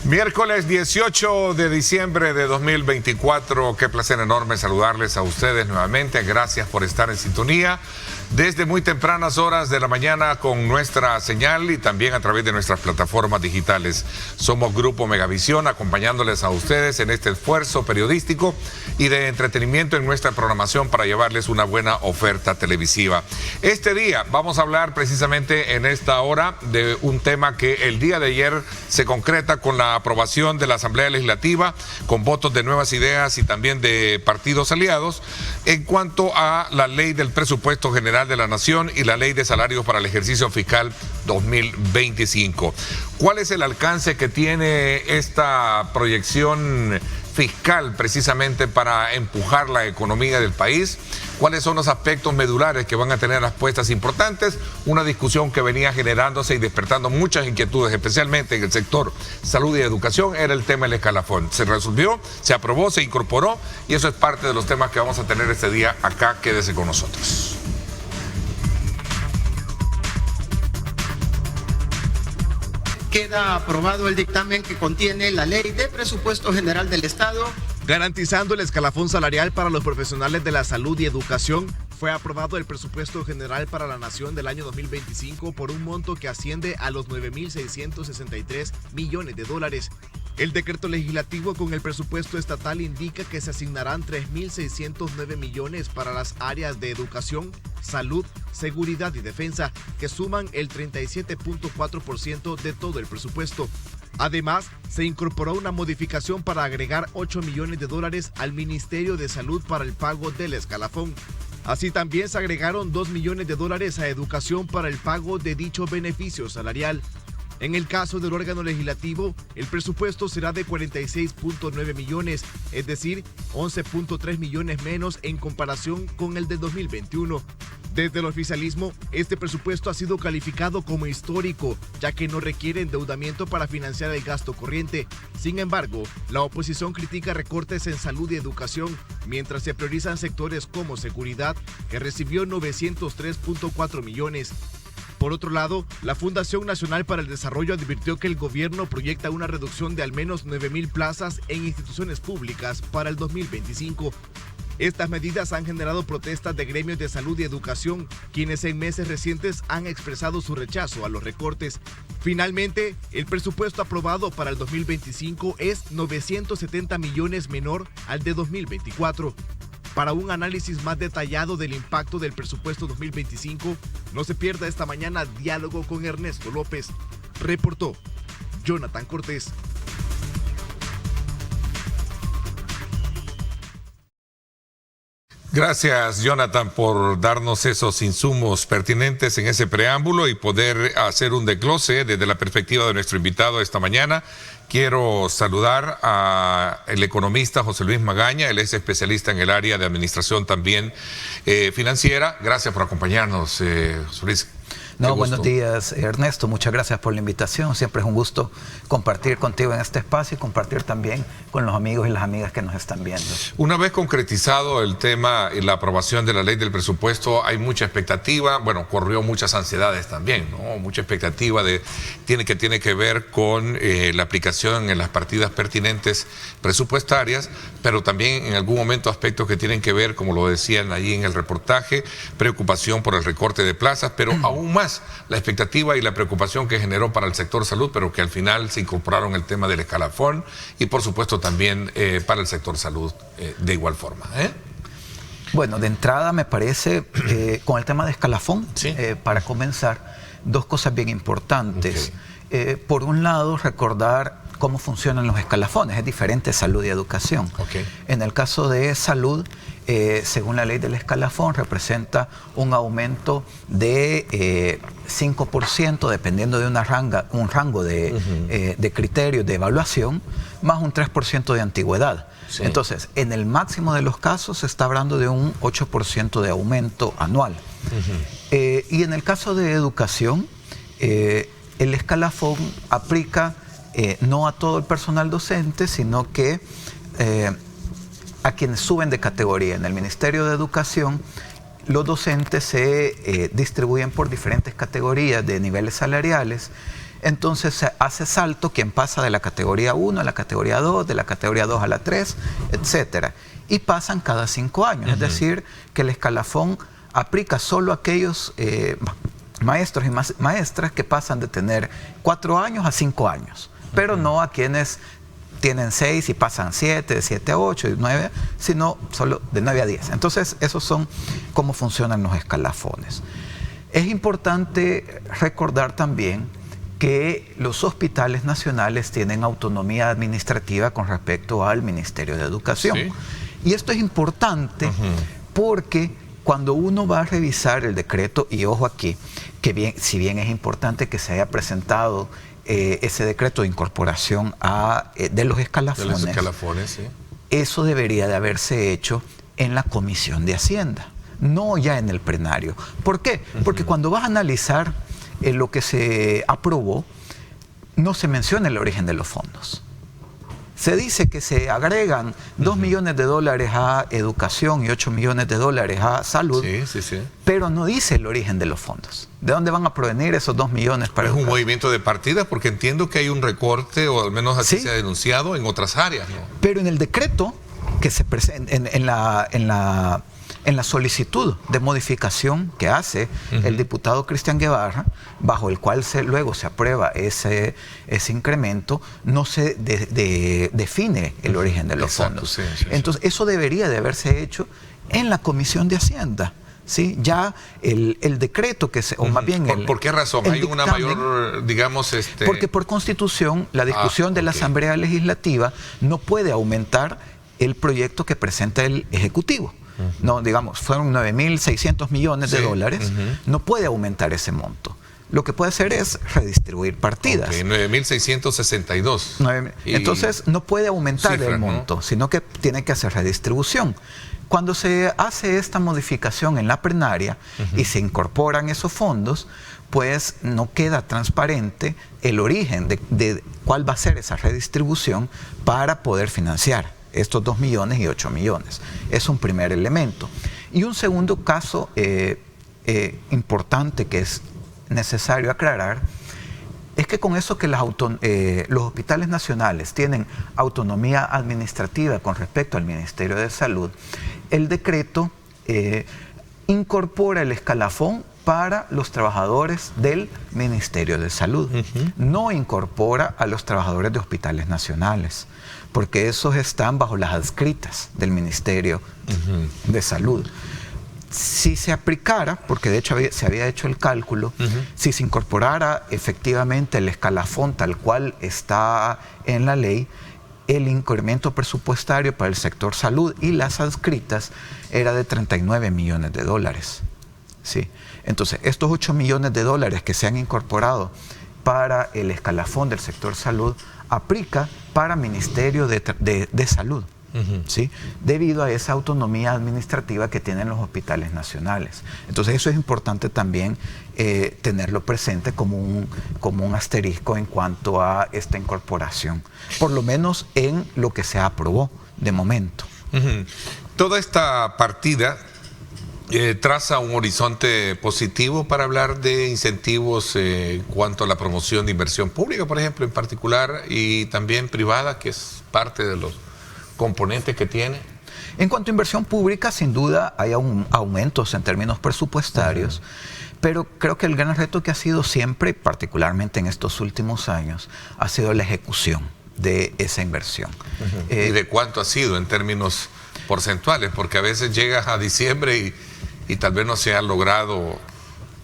Miércoles 18 de diciembre de 2024, qué placer enorme saludarles a ustedes nuevamente, gracias por estar en sintonía desde muy tempranas horas de la mañana con nuestra señal y también a través de nuestras plataformas digitales. Somos Grupo Megavisión, acompañándoles a ustedes en este esfuerzo periodístico y de entretenimiento en nuestra programación para llevarles una buena oferta televisiva. Este día vamos a hablar precisamente en esta hora de un tema que el día de ayer se concreta con la aprobación de la Asamblea Legislativa, con votos de Nuevas Ideas y también de partidos aliados, en cuanto a la Ley del Presupuesto General de la Nación y la Ley de Salarios para el Ejercicio Fiscal 2025. ¿Cuál es el alcance que tiene esta proyección fiscal precisamente para empujar la economía del país? ¿Cuáles son los aspectos medulares que van a tener respuestas importantes? Una discusión que venía generándose y despertando muchas inquietudes, especialmente en el sector salud y educación, era el tema del escalafón. Se resolvió, se aprobó, se incorporó y eso es parte de los temas que vamos a tener este día acá. Quédese con nosotros. Queda aprobado el dictamen que contiene la Ley de Presupuesto General del Estado, garantizando el escalafón salarial para los profesionales de la salud y educación. Fue aprobado el Presupuesto General para la Nación del año 2025 por un monto que asciende a los 9.663 millones de dólares. El decreto legislativo con el presupuesto estatal indica que se asignarán 3.609 millones para las áreas de educación, salud, seguridad y defensa, que suman el 37.4% de todo el presupuesto. Además, se incorporó una modificación para agregar 8 millones de dólares al Ministerio de Salud para el pago del escalafón. Así también se agregaron 2 millones de dólares a educación para el pago de dicho beneficio salarial. En el caso del órgano legislativo, el presupuesto será de 46.9 millones, es decir, 11.3 millones menos en comparación con el de 2021. Desde el oficialismo, este presupuesto ha sido calificado como histórico, ya que no requiere endeudamiento para financiar el gasto corriente. Sin embargo, la oposición critica recortes en salud y educación, mientras se priorizan sectores como seguridad, que recibió 903.4 millones. Por otro lado, la Fundación Nacional para el Desarrollo advirtió que el gobierno proyecta una reducción de al menos 9.000 plazas en instituciones públicas para el 2025. Estas medidas han generado protestas de gremios de salud y educación, quienes en meses recientes han expresado su rechazo a los recortes. Finalmente, el presupuesto aprobado para el 2025 es 970 millones menor al de 2024. Para un análisis más detallado del impacto del presupuesto 2025, no se pierda esta mañana Diálogo con Ernesto López. Reportó Jonathan Cortés. Gracias, Jonathan, por darnos esos insumos pertinentes en ese preámbulo y poder hacer un desglose desde la perspectiva de nuestro invitado esta mañana. Quiero saludar al economista José Luis Magaña, él es especialista en el área de administración también financiera. Gracias por acompañarnos, José Luis. No, buenos días, Ernesto. Muchas gracias por la invitación. Siempre es un gusto compartir contigo en este espacio y compartir también con los amigos y las amigas que nos están viendo. Una vez concretizado el tema y la aprobación de la ley del presupuesto, hay mucha expectativa. Bueno, corrió muchas ansiedades también, ¿no? Mucha expectativa tiene que ver con la aplicación en las partidas pertinentes presupuestarias, pero también en algún momento aspectos que tienen que ver, como lo decían allí en el reportaje, preocupación por el recorte de plazas, pero aún más la expectativa y la preocupación que generó para el sector salud, pero que al final se incorporaron el tema del escalafón y por supuesto también para el sector salud de igual forma. Bueno, de entrada me parece, con el tema de escalafón, ¿sí? Para comenzar, dos cosas bien importantes. Okay. Por un lado, recordar cómo funcionan los escalafones, es diferente salud y educación. Okay. En el caso de salud, según la ley del escalafón, representa un aumento de 5%, dependiendo de un rango de criterios de evaluación, más un 3% de antigüedad. Sí. Entonces, en el máximo de los casos se está hablando de un 8% de aumento anual. Y en el caso de educación, el escalafón aplica no a todo el personal docente, sino que a quienes suben de categoría. En el Ministerio de Educación, los docentes se distribuyen por diferentes categorías de niveles salariales. Entonces se hace salto quien pasa de la categoría 1 a la categoría 2, de la categoría 2 a la 3, etcétera. Y pasan cada 5 años. Es decir, que el escalafón aplica solo a aquellos maestros y maestras que pasan de tener 4 años a 5 años, pero no a quienes tienen 6 y pasan 7, de 7 a 8, de 9, sino solo de 9 a 10. Entonces, esos son cómo funcionan los escalafones. Es importante recordar también que los hospitales nacionales tienen autonomía administrativa con respecto al Ministerio de Educación. ¿Sí? Y esto es importante porque cuando uno va a revisar el decreto, y ojo aquí, que bien, si bien es importante que se haya presentado ese decreto de incorporación de los escalafones, sí, eso debería de haberse hecho en la Comisión de Hacienda, no ya en el plenario. ¿Por qué? Porque cuando vas a analizar lo que se aprobó, no se menciona el origen de los fondos. Se dice que se agregan 2 millones de dólares a educación y 8 millones de dólares a salud, pero no dice el origen de los fondos. ¿De dónde van a provenir esos 2 millones para educación? Es un movimiento de partida porque entiendo que hay un recorte, o al menos así se ha denunciado, en otras áreas, ¿no? Pero en el decreto que se presenta, en la solicitud de modificación que hace el diputado Cristian Guevara, bajo el cual luego se aprueba ese incremento, no se define el origen de los fondos. Entonces, eso debería de haberse hecho en la Comisión de Hacienda. ¿Sí? Ya el decreto que se, o más bien ¿Por qué razón? ¿Hay una mayor, digamos, Porque por Constitución la discusión de la Asamblea Legislativa no puede aumentar el proyecto que presenta el Ejecutivo. No, digamos, fueron 9.600 millones de dólares, no puede aumentar ese monto. Lo que puede hacer es redistribuir partidas. 9.662. Entonces no puede aumentar el monto, sino que tiene que hacer redistribución. Cuando se hace esta modificación en la plenaria y se incorporan esos fondos, pues no queda transparente el origen de cuál va a ser esa redistribución para poder financiar estos 2 millones y 8 millones. Es un primer elemento. Y un segundo caso importante que es necesario aclarar es que con eso que los hospitales nacionales tienen autonomía administrativa con respecto al Ministerio de Salud, el decreto incorpora el escalafón para los trabajadores del Ministerio de Salud. No incorpora a los trabajadores de hospitales nacionales, porque esos están bajo las adscritas del Ministerio de Salud. Si se aplicara, porque de hecho se había hecho el cálculo, si se incorporara efectivamente el escalafón tal cual está en la ley, el incremento presupuestario para el sector salud y las adscritas era de 39 millones de dólares. ¿Sí? Entonces, estos 8 millones de dólares que se han incorporado para el escalafón del sector salud aplica para Ministerio de Salud. ¿Sí? Debido a esa autonomía administrativa que tienen los hospitales nacionales. Entonces eso es importante también tenerlo presente como un asterisco en cuanto a esta incorporación, por lo menos en lo que se aprobó de momento. Toda esta partida traza un horizonte positivo para hablar de incentivos en cuanto a la promoción de inversión pública, por ejemplo, en particular, y también privada, que es parte de los componentes que tiene. En cuanto a inversión pública, sin duda hay aumentos en términos presupuestarios, pero creo que el gran reto que ha sido siempre, particularmente en estos últimos años, ha sido la ejecución de esa inversión. ¿Y de cuánto ha sido en términos porcentuales? Porque a veces llegas a diciembre y tal vez no se ha logrado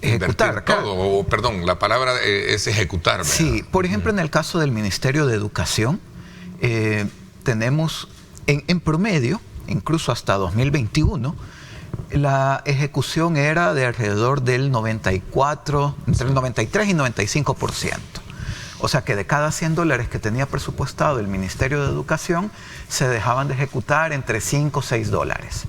ejecutar todo, o perdón, la palabra es ejecutar, ¿verdad? Sí, por ejemplo, en el caso del Ministerio de Educación, tenemos en promedio, incluso hasta 2021, la ejecución era de alrededor del 94, entre el 93 y 95%. O sea que de cada 100 dólares que tenía presupuestado el Ministerio de Educación, se dejaban de ejecutar entre 5 o 6 dólares.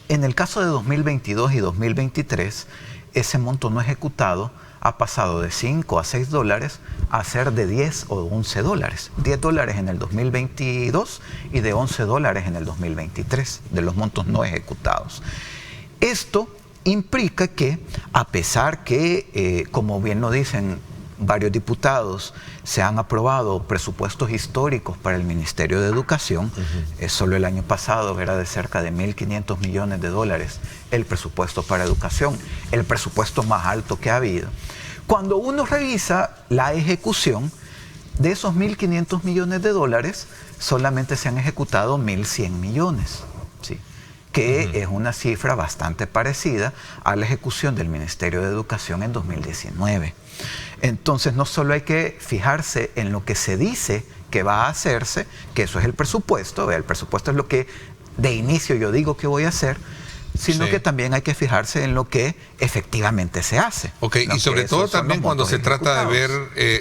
En el caso de 2022 y 2023, ese monto no ejecutado ha pasado de 5 a 6 dólares a ser de 10 o 11 dólares. 10 dólares en el 2022 y de 11 dólares en el 2023, de los montos no ejecutados. Esto implica que, a pesar que, como bien lo dicen varios diputados se han aprobado presupuestos históricos para el Ministerio de Educación. Solo el año pasado era de cerca de 1.500 millones de dólares el presupuesto para educación, el presupuesto más alto que ha habido. Cuando uno revisa la ejecución de esos 1.500 millones de dólares, solamente se han ejecutado 1.100 millones, ¿sí? Que es una cifra bastante parecida a la ejecución del Ministerio de Educación en 2019. Entonces, no solo hay que fijarse en lo que se dice que va a hacerse, que eso es el presupuesto, el presupuesto es lo que de inicio yo digo que voy a hacer, sino que también hay que fijarse en lo que efectivamente se hace. Ok, y sobre todo también cuando se trata de ver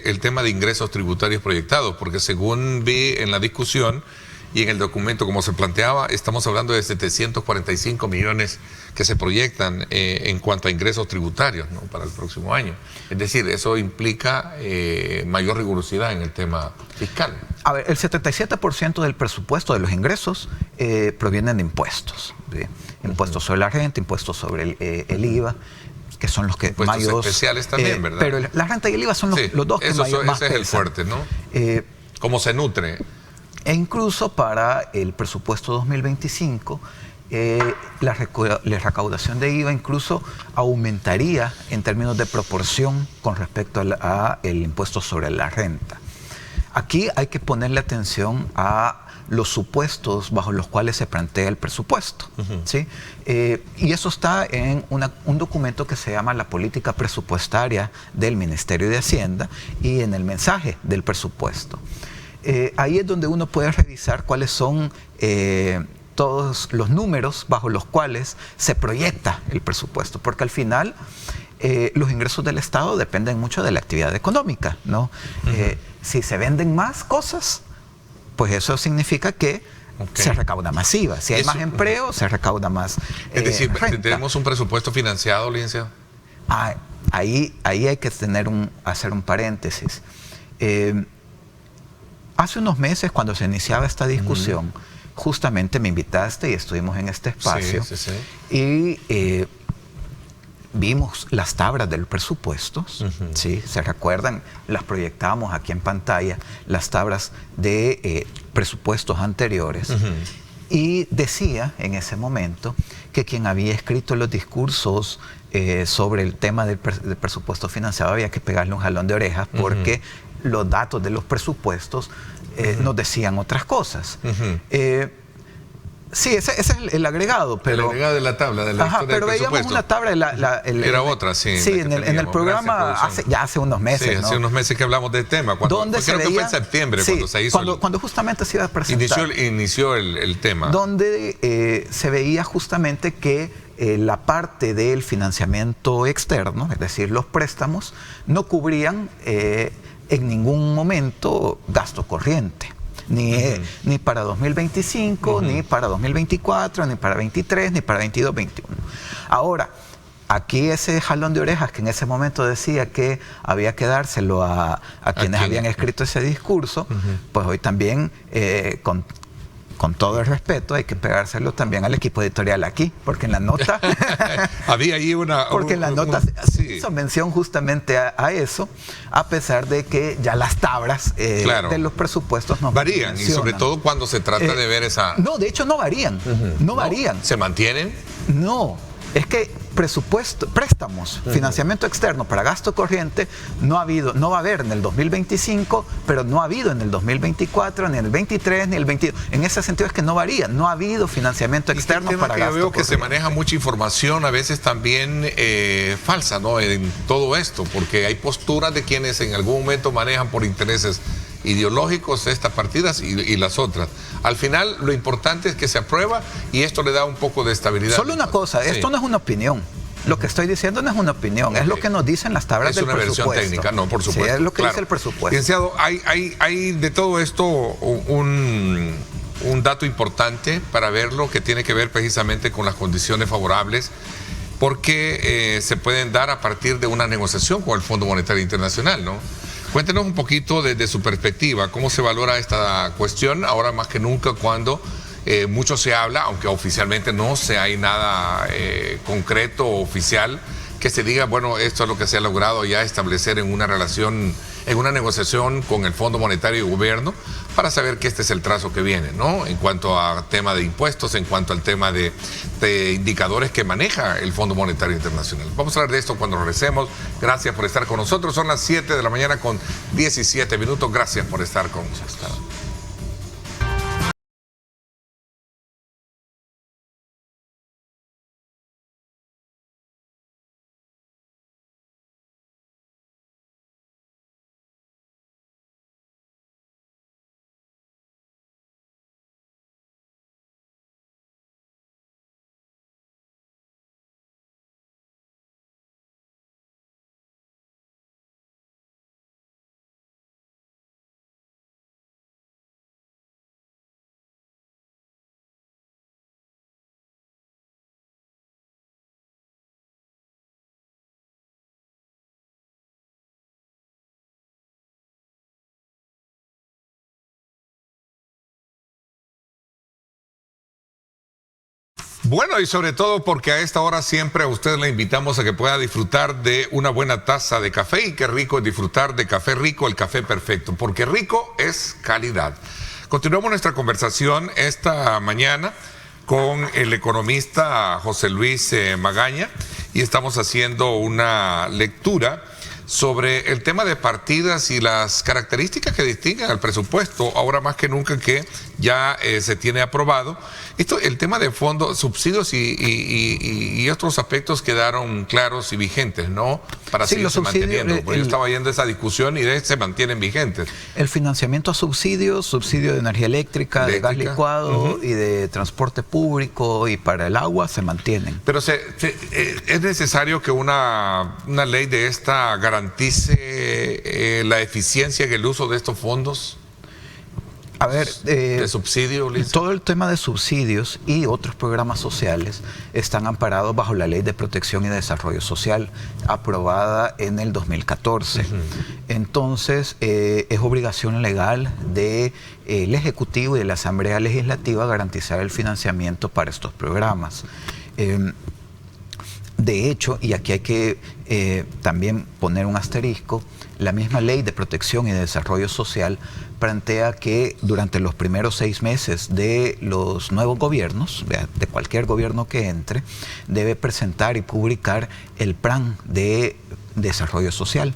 el tema de ingresos tributarios proyectados, porque según vi en la discusión y en el documento como se planteaba, estamos hablando de 745 millones que se proyectan en cuanto a ingresos tributarios, ¿no?, para el próximo año. Es decir, eso implica mayor rigurosidad en el tema fiscal. A ver, el 77% del presupuesto de los ingresos provienen de impuestos, ¿sí? Impuestos sobre la renta, impuestos sobre el IVA, que son los que impuestos mayores especiales también, ¿verdad? Pero la renta y el IVA son los dos que más pesan. Ese es el fuerte, ¿no? ¿Cómo se nutre? E incluso para el presupuesto 2025, la recaudación de IVA incluso aumentaría en términos de proporción con respecto a el impuesto sobre la renta. Aquí hay que ponerle atención a los supuestos bajo los cuales se plantea el presupuesto, ¿sí? Y eso está en un documento que se llama la política presupuestaria del Ministerio de Hacienda y en el mensaje del presupuesto. Ahí es donde uno puede revisar cuáles son todos los números bajo los cuales se proyecta el presupuesto, porque al final los ingresos del Estado dependen mucho de la actividad económica, ¿no? Si se venden más cosas, pues eso significa que se recauda más IVA. Si hay más empleo, se recauda más Es decir, renta. ¿tenemos un presupuesto financiado, licenciado? Ahí hay que hacer un paréntesis. Hace unos meses, cuando se iniciaba esta discusión, justamente me invitaste y estuvimos en este espacio y vimos las tablas de los presupuestos, ¿sí? Se recuerdan, las proyectábamos aquí en pantalla, las tablas de presupuestos anteriores. Y decía en ese momento que quien había escrito los discursos sobre el tema del presupuesto financiado había que pegarle un jalón de orejas porque los datos de los presupuestos nos decían otras cosas. Sí, ese es el agregado. Pero, el agregado de la tabla, de la historia pero del veíamos presupuesto. una tabla. Era otra, sí. Sí, en el programa hace unos meses. Sí, hace unos meses que hablamos del tema. Creo que fue en septiembre cuando se hizo. Cuando justamente se iba a presentar. Inició el tema. Donde se veía justamente que la parte del financiamiento externo, es decir, los préstamos, no cubrían en ningún momento gasto corriente. Ni para 2025, ni para 2024, ni para 23, ni para 22, 21. Ahora, aquí ese jalón de orejas que en ese momento decía que había que dárselo a quienes habían escrito ese discurso, pues hoy también, con todo el respeto, hay que pegárselo también al equipo editorial aquí, porque en la nota había ahí porque en la nota se hizo mención justamente a eso, a pesar de que ya las tablas de los presupuestos no varían, y sobre todo cuando se trata de ver esa... No, de hecho no varían, no varían. ¿Se mantienen? No, es que préstamos, financiamiento externo para gasto corriente no va a haber en el 2025, pero no ha habido en el 2024, ni en el 23, ni el 22. En ese sentido es que no varía, no ha habido financiamiento externo para gasto corriente. Yo veo que se maneja mucha información, a veces también falsa, ¿no?, en todo esto, porque hay posturas de quienes en algún momento manejan por intereses ideológicos estas partidas y las otras. Al final lo importante es que se aprueba y esto le da un poco de estabilidad. Solo una cosa, esto no es una opinión. Lo que estoy diciendo no es una opinión, es lo que nos dicen las tablas del presupuesto. Es una versión técnica, no, por supuesto. Sí, es lo que dice el presupuesto. Licenciado, hay de todo esto un dato importante para verlo que tiene que ver precisamente con las condiciones favorables, porque se pueden dar a partir de una negociación con el Fondo Monetario Internacional, ¿no? Cuéntenos un poquito desde su perspectiva, cómo se valora esta cuestión, ahora más que nunca cuando mucho se habla, aunque oficialmente no hay nada concreto o oficial que se diga, bueno, esto es lo que se ha logrado ya establecer en una relación, en una negociación con el Fondo Monetario y Gobierno, para saber que este es el trazo que viene, ¿no? En cuanto a tema de impuestos, en cuanto al tema de indicadores que maneja el Fondo Monetario Internacional. Vamos a hablar de esto cuando regresemos. Gracias por estar con nosotros. Son las 7 de la mañana con 17 minutos. Gracias por estar con nosotros. Bueno, y sobre todo porque a esta hora siempre a usted le invitamos a que pueda disfrutar de una buena taza de café, y qué rico es disfrutar de café rico, el café perfecto, porque rico es calidad. Continuamos nuestra conversación esta mañana con el economista José Luis Magaña, y estamos haciendo una lectura sobre el tema de partidas y las características que distinguen al presupuesto, ahora más que nunca que ya se tiene aprobado. El tema de fondos, subsidios y otros aspectos quedaron claros y vigentes, ¿no? Para seguirse manteniendo. Porque yo estaba viendo esa discusión y se mantienen vigentes. El financiamiento a subsidios, subsidio de energía eléctrica, de gas licuado y de transporte público y para el agua se mantienen. Pero es necesario que una ley de esta garantice la eficiencia en el uso de estos fondos. A ver, de subsidio, Lisa. Todo el tema de subsidios y otros programas sociales están amparados bajo la Ley de Protección y Desarrollo Social, aprobada en el 2014. Entonces, es obligación legal del Ejecutivo y de la Asamblea Legislativa garantizar el financiamiento para estos programas. De hecho, y aquí hay que también poner un asterisco, la misma Ley de Protección y Desarrollo Social plantea que durante los primeros 6 meses de los nuevos gobiernos, de cualquier gobierno que entre, debe presentar y publicar el plan de desarrollo social,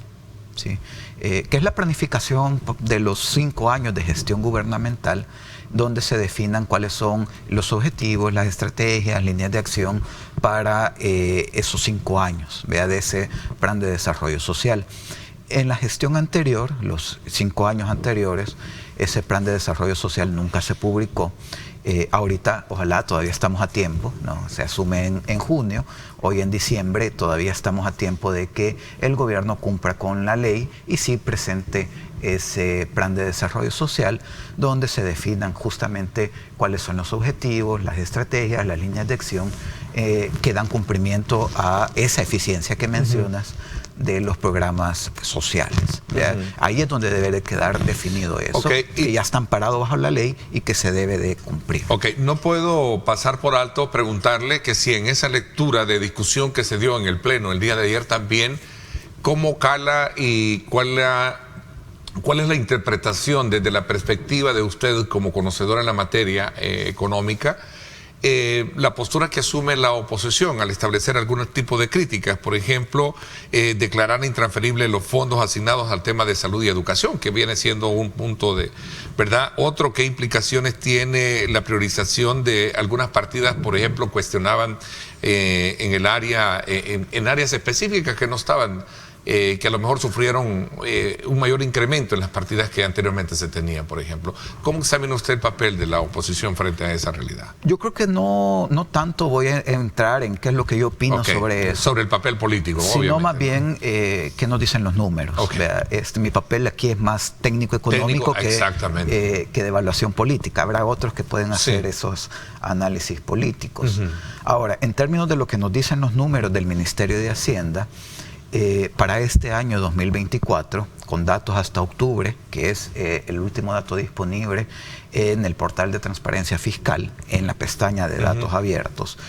¿sí? Que es la planificación de los 5 años de gestión gubernamental, donde se definan cuáles son los objetivos, las estrategias, líneas de acción para esos 5 años, de ese plan de desarrollo social. En la gestión anterior, los 5 años anteriores, ese plan de desarrollo social nunca se publicó. Ahorita, ojalá, todavía estamos a tiempo, ¿no? Se asume en junio, hoy en diciembre todavía estamos a tiempo de que el gobierno cumpla con la ley y sí presente ese plan de desarrollo social, donde se definan justamente cuáles son los objetivos, las estrategias, las líneas de acción que dan cumplimiento a esa eficiencia que mencionas de los programas sociales. Ahí es donde debe de quedar definido eso, que ya están parados bajo la ley y que se debe de cumplir. No puedo pasar por alto preguntarle que si en esa lectura de discusión que se dio en el Pleno el día de ayer también, ¿cómo cala y cuál es la interpretación desde la perspectiva de usted como conocedora en la materia económica, la postura que asume la oposición al establecer algún tipo de críticas? Por ejemplo, declarar intransferibles los fondos asignados al tema de salud y educación, que viene siendo un punto de, ¿verdad? Otro, ¿qué implicaciones tiene la priorización de algunas partidas? Por ejemplo, cuestionaban en el área, en áreas específicas que no estaban, que a lo mejor sufrieron un mayor incremento en las partidas que anteriormente se tenían, por ejemplo. ¿Cómo examina usted el papel de la oposición frente a esa realidad? Yo creo que no tanto voy a entrar en qué es lo que yo opino sobre eso. Sobre el papel político, sino obviamente. Más bien qué nos dicen los números. Mi papel aquí es más técnico-económico que de evaluación política. Habrá otros que pueden hacer esos análisis políticos. Ahora, en términos de lo que nos dicen los números del Ministerio de Hacienda, para este año 2024, con datos hasta octubre, que es el último dato disponible en el portal de transparencia fiscal, en la pestaña de datos abiertos,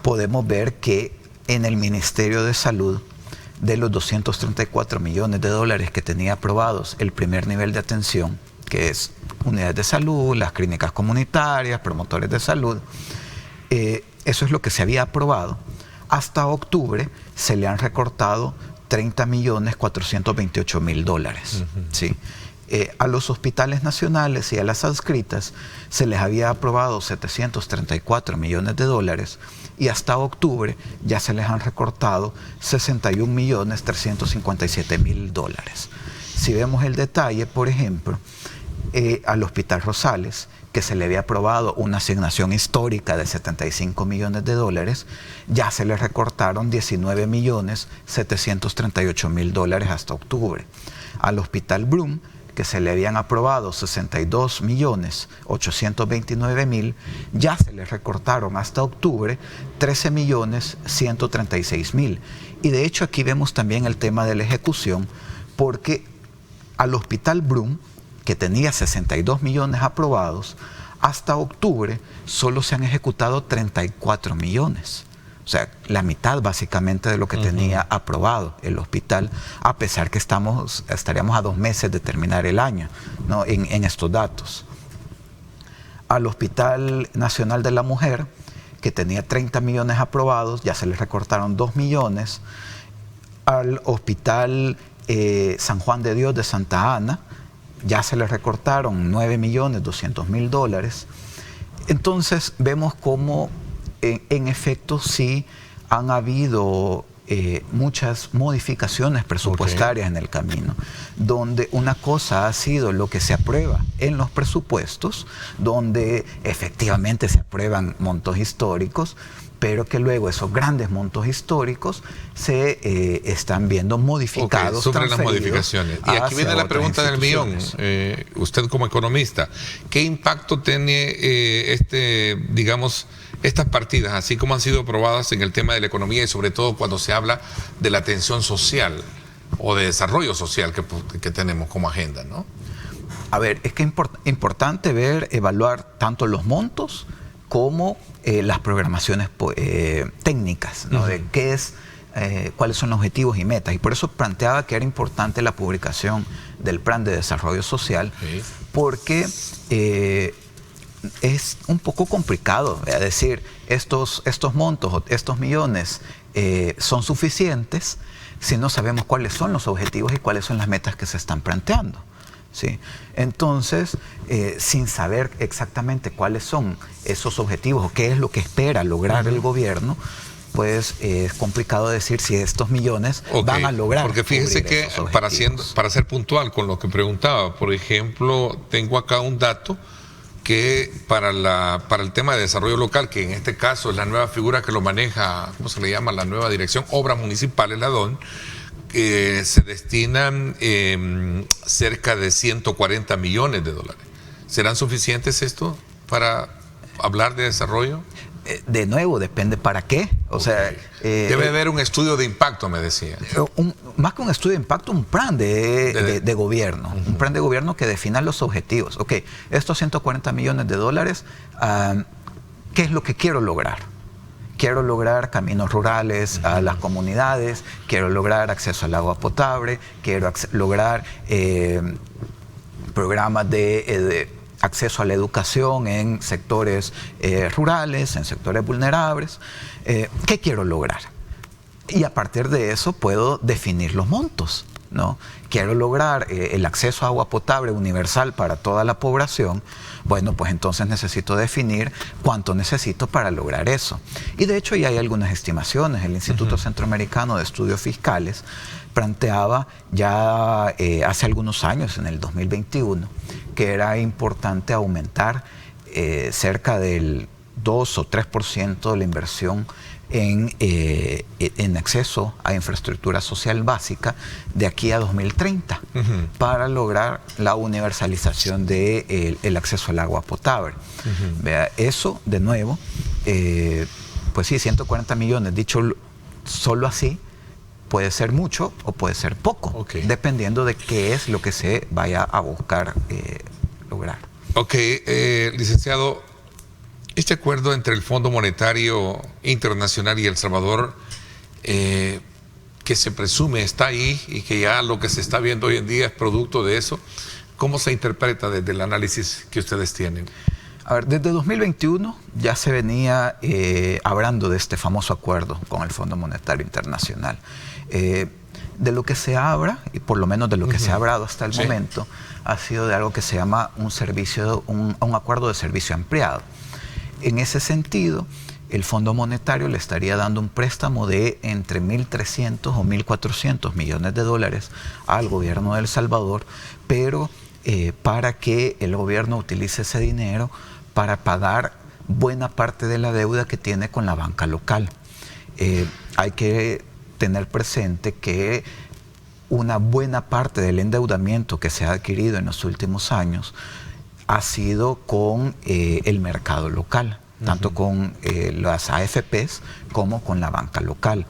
podemos ver que en el Ministerio de Salud, de los 234 millones de dólares que tenía aprobados el primer nivel de atención, que es unidades de salud, las clínicas comunitarias, promotores de salud, eso es lo que se había aprobado. Hasta octubre se le han recortado 30.428.000 dólares. ¿Sí? A los hospitales nacionales y a las adscritas se les había aprobado 734 millones de dólares y hasta octubre ya se les han recortado 61.357.000 dólares. Si vemos el detalle, por ejemplo, al Hospital Rosales, que se le había aprobado una asignación histórica de 75 millones de dólares, ya se le recortaron 19.738.000 dólares hasta octubre. Al Hospital Brum, que se le habían aprobado 62.829.000, ya se le recortaron hasta octubre 13.136.000. Y de hecho aquí vemos también el tema de la ejecución, porque al Hospital Brum, que tenía 62 millones aprobados, hasta octubre solo se han ejecutado 34 millones. O sea, la mitad básicamente de lo que tenía aprobado el hospital, a pesar que estaríamos a 2 meses de terminar el año, ¿no? en estos datos. Al Hospital Nacional de la Mujer, que tenía 30 millones aprobados, ya se le recortaron 2 millones. Al Hospital San Juan de Dios de Santa Ana, ya se le recortaron 9.200.000 dólares. Entonces vemos cómo en efecto sí han habido muchas modificaciones presupuestarias en el camino, donde una cosa ha sido lo que se aprueba en los presupuestos, donde efectivamente se aprueban montos históricos, pero que luego esos grandes montos históricos se están viendo modificados. Sufren las modificaciones. Y aquí viene la pregunta del millón. Usted como economista, ¿qué impacto tiene estas partidas, así como han sido aprobadas en el tema de la economía y sobre todo cuando se habla de la atención social o de desarrollo social que tenemos como agenda, ¿no? A ver, es que es importante evaluar tanto los montos como las programaciones técnicas, ¿no? De qué es, cuáles son los objetivos y metas. Y por eso planteaba que era importante la publicación del Plan de Desarrollo Social, porque es un poco complicado, es decir, estos montos, estos millones son suficientes si no sabemos cuáles son los objetivos y cuáles son las metas que se están planteando. ¿Sí? Entonces, sin saber exactamente cuáles son esos objetivos o qué es lo que espera lograr el gobierno, pues es complicado decir si estos millones van a lograr. Porque fíjese que para ser puntual con lo que preguntaba, por ejemplo, tengo acá un dato que para el tema de desarrollo local, que en este caso es la nueva figura que lo maneja, ¿cómo se le llama? La nueva dirección, Obras Municipales, la DON, se destinan cerca de 140 millones de dólares. ¿Serán suficientes esto para hablar de desarrollo? De nuevo, depende para qué. O sea, debe haber un estudio de impacto, me decía. Más que un estudio de impacto, un plan de gobierno. Un plan de gobierno que defina los objetivos. Ok, estos 140 millones de dólares, ¿qué es lo que quiero lograr? Quiero lograr caminos rurales a las comunidades, quiero lograr acceso al agua potable, quiero lograr programas de acceso a la educación en sectores rurales, en sectores vulnerables. ¿Qué quiero lograr? Y a partir de eso puedo definir los montos, ¿no? Quiero lograr el acceso a agua potable universal para toda la población. Bueno, pues entonces necesito definir cuánto necesito para lograr eso. Y de hecho ya hay algunas estimaciones. El Instituto Centroamericano de Estudios Fiscales planteaba ya hace algunos años, en el 2021, que era importante aumentar cerca del 2 o 3% de la inversión en acceso a infraestructura social básica de aquí a 2030 para lograr la universalización del acceso al agua potable. Vea, eso de nuevo, pues sí, 140 millones, dicho solo así, puede ser mucho o puede ser poco, dependiendo de qué es lo que se vaya a buscar lograr. Licenciado, este acuerdo entre el Fondo Monetario Internacional y El Salvador que se presume está ahí y que ya lo que se está viendo hoy en día es producto de eso. ¿Cómo se interpreta desde el análisis que ustedes tienen? A ver, desde 2021 ya se venía hablando de este famoso acuerdo con el Fondo Monetario Internacional. De lo que se habla, y por lo menos de lo que se ha hablado hasta el momento, ha sido de algo que se llama un acuerdo de servicio ampliado. En ese sentido, el Fondo Monetario le estaría dando un préstamo de entre 1.300 o 1.400 millones de dólares al gobierno de El Salvador, pero para que el gobierno utilice ese dinero para pagar buena parte de la deuda que tiene con la banca local. Hay que tener presente que una buena parte del endeudamiento que se ha adquirido en los últimos años ha sido con el mercado local, tanto con las AFPs como con la banca local.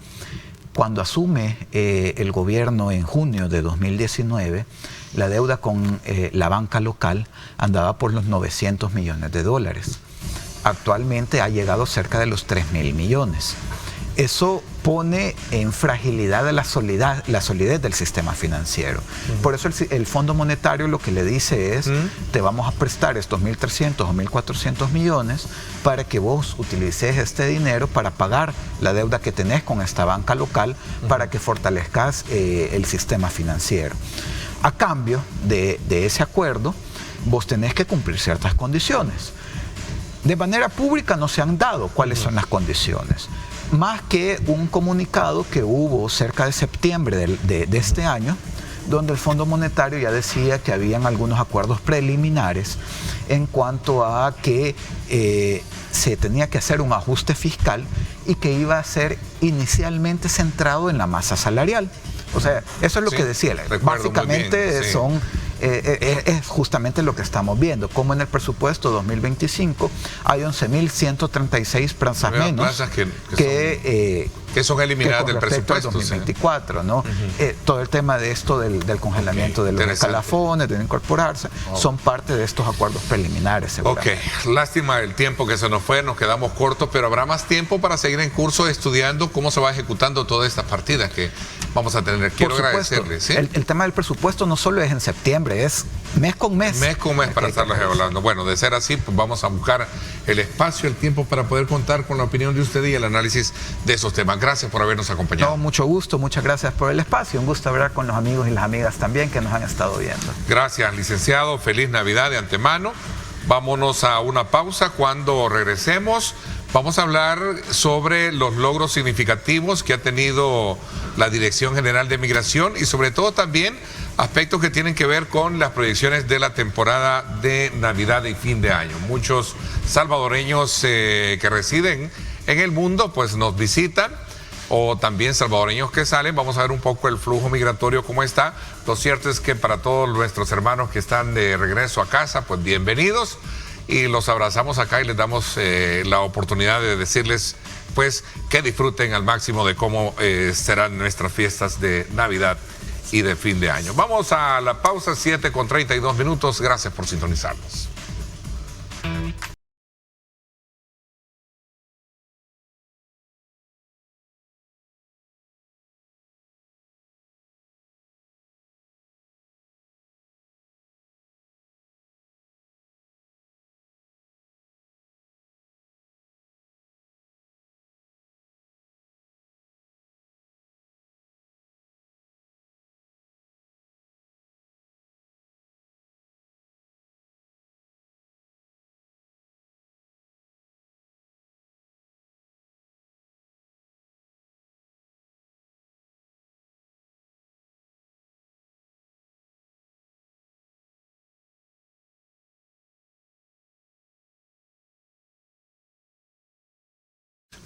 Cuando asume el gobierno en junio de 2019, la deuda con la banca local andaba por los 900 millones de dólares. Actualmente ha llegado cerca de los 3.000 millones. Eso pone en fragilidad la solidez del sistema financiero. Por eso el Fondo Monetario lo que le dice es, te vamos a prestar estos 1.300 o 1.400 millones para que vos utilices este dinero para pagar la deuda que tenés con esta banca local, para que fortalezcas el sistema financiero. A cambio de ese acuerdo, vos tenés que cumplir ciertas condiciones. De manera pública no se han dado cuáles son las condiciones, más que un comunicado que hubo cerca de septiembre de este año, donde el Fondo Monetario ya decía que habían algunos acuerdos preliminares en cuanto a que se tenía que hacer un ajuste fiscal y que iba a ser inicialmente centrado en la masa salarial. O sea, eso es lo que decía. Básicamente son... es justamente lo que estamos viendo, como en el presupuesto 2025 hay 11.136 plazas menos que son eliminadas del presupuesto 2024, ¿no? Todo el tema de esto del congelamiento de los escalafones, de no incorporarse, son parte de estos acuerdos preliminares. Lástima el tiempo que se nos fue, nos quedamos cortos, pero habrá más tiempo para seguir en curso estudiando cómo se va ejecutando todas estas partidas que vamos a tener. Quiero agradecerles. ¿Sí? El tema del presupuesto no solo es en septiembre, es mes con mes. Mes con mes para estarlos evaluando. Bueno, de ser así, pues vamos a buscar el espacio, el tiempo para poder contar con la opinión de usted y el análisis de esos temas. Gracias por habernos acompañado. No, mucho gusto, muchas gracias por el espacio. Un gusto hablar con los amigos y las amigas también que nos han estado viendo. Gracias, licenciado. Feliz Navidad de antemano. Vámonos a una pausa. Cuando regresemos, vamos a hablar sobre los logros significativos que ha tenido la Dirección General de Migración y sobre todo también aspectos que tienen que ver con las proyecciones de la temporada de Navidad y fin de año. Muchos salvadoreños que residen en el mundo pues nos visitan, o también salvadoreños que salen. Vamos a ver un poco el flujo migratorio, cómo está. Lo cierto es que para todos nuestros hermanos que están de regreso a casa, pues bienvenidos, y los abrazamos acá y les damos la oportunidad de decirles pues que disfruten al máximo de cómo serán nuestras fiestas de Navidad y de fin de año. Vamos a la pausa, 7:32. Gracias por sintonizarnos.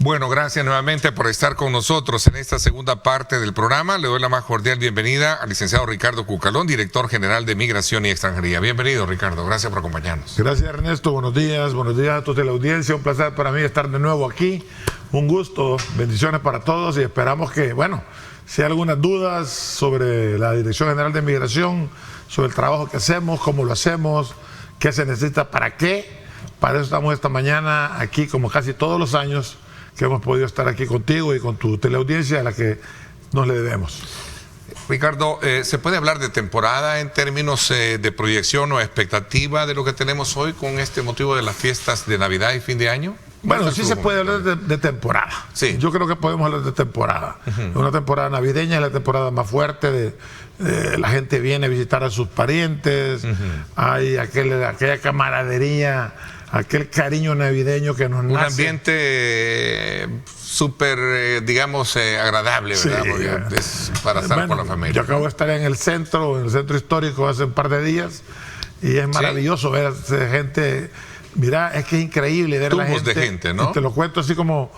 Bueno, gracias nuevamente por estar con nosotros en esta segunda parte del programa. Le doy la más cordial bienvenida al licenciado Ricardo Cucalón, director general de Migración y Extranjería. Bienvenido, Ricardo. Gracias por acompañarnos. Gracias, Ernesto. Buenos días a todos de la audiencia. Un placer para mí estar de nuevo aquí. Un gusto. Bendiciones para todos y esperamos que, si hay algunas dudas sobre la Dirección General de Migración, sobre el trabajo que hacemos, cómo lo hacemos, qué se necesita, para qué. Para eso estamos esta mañana aquí, como casi todos los años, que hemos podido estar aquí contigo y con tu teleaudiencia a la que nos le debemos. Ricardo, ¿se puede hablar de temporada en términos de proyección o expectativa de lo que tenemos hoy con este motivo de las fiestas de Navidad y fin de año? Bueno, sí se puede hablar de temporada. Sí. Yo creo que podemos hablar de temporada. Una temporada navideña es la temporada más fuerte. La gente viene a visitar a sus parientes. Hay aquella camaradería, aquel cariño navideño que nos nace. Un ambiente súper, digamos, agradable, ¿verdad? Sí. Para estar con la familia. Yo acabo de estar en el centro histórico hace un par de días y es maravilloso ver a gente. Mira, es que es increíble ver la gente. De gente, ¿no? Te lo cuento así como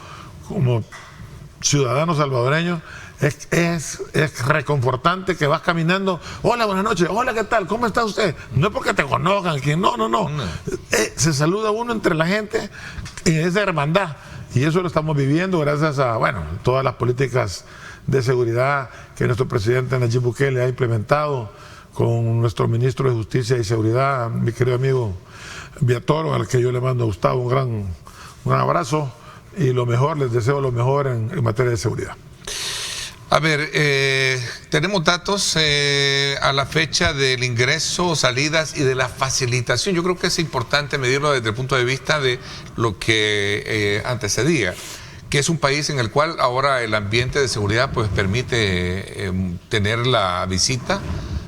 ciudadano salvadoreño. Es reconfortante que vas caminando. Hola, buenas noches. Hola, ¿qué tal? ¿Cómo está usted? No es porque te conozcan. No. Se saluda uno entre la gente y es de hermandad. Y eso lo estamos viviendo gracias a, todas las políticas de seguridad que nuestro presidente Nayib Bukele ha implementado con nuestro ministro de Justicia y Seguridad, mi querido amigo Viatoro, al que yo le mando a Gustavo un abrazo y lo mejor, les deseo lo mejor en materia de seguridad. A ver, tenemos datos a la fecha del ingreso, salidas y de la facilitación. Yo creo que es importante medirlo desde el punto de vista de lo que antecedía, que es un país en el cual ahora el ambiente de seguridad pues permite tener la visita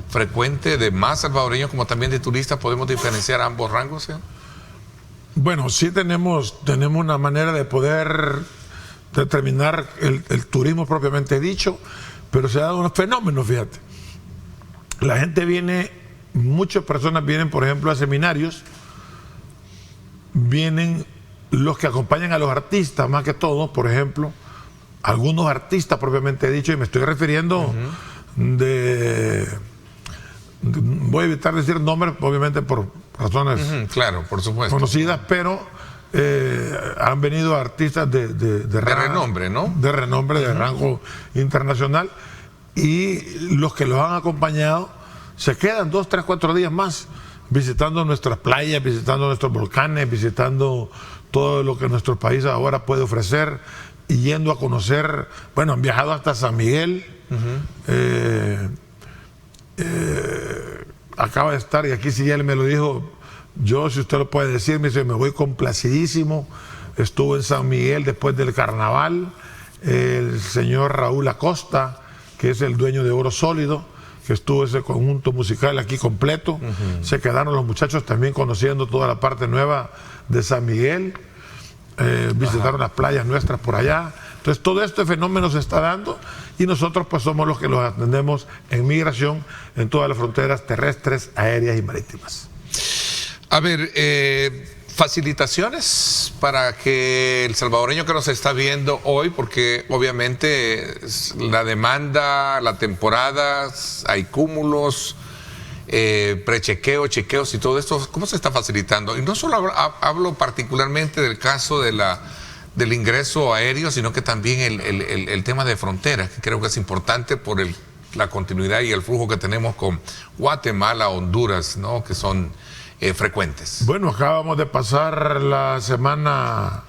frecuente de más salvadoreños como también de turistas. ¿Podemos diferenciar ambos rangos? Bueno, sí tenemos una manera de poder determinar el turismo propiamente dicho, pero se ha dado unos fenómenos, fíjate. La gente viene, muchas personas vienen, por ejemplo, a seminarios, vienen los que acompañan a los artistas, más que todo, por ejemplo, algunos artistas propiamente dicho, y me estoy refiriendo voy a evitar decir nombres, obviamente por razones claro, por supuesto, conocidas, pero han venido artistas de renombre, ¿no? De renombre, de rango internacional, y los que los han acompañado se quedan 2, 3, 4 días más visitando nuestras playas, visitando nuestros volcanes, visitando todo lo que nuestro país ahora puede ofrecer y yendo a conocer. Bueno, han viajado hasta San Miguel. Acaba de estar, y aquí sí él me lo dijo. Yo, si usted lo puede decir, me dice, me voy complacidísimo. Estuvo en San Miguel después del carnaval. El señor Raúl Acosta, que es el dueño de Oro Sólido, que estuvo ese conjunto musical aquí completo. Se quedaron los muchachos también conociendo toda la parte nueva de San Miguel. Visitaron las playas nuestras por allá. Entonces todo este fenómeno se está dando y nosotros pues somos los que los atendemos en migración en todas las fronteras terrestres, aéreas y marítimas. A ver, facilitaciones para que el salvadoreño que nos está viendo hoy, porque obviamente la demanda, la temporada, hay cúmulos, prechequeo, chequeos y todo esto, ¿cómo se está facilitando? Y no solo hablo particularmente del caso del ingreso aéreo, sino que también el tema de fronteras, que creo que es importante por la continuidad y el flujo que tenemos con Guatemala, Honduras, ¿no? Que son frecuentes. Bueno, acabamos de pasar la semana,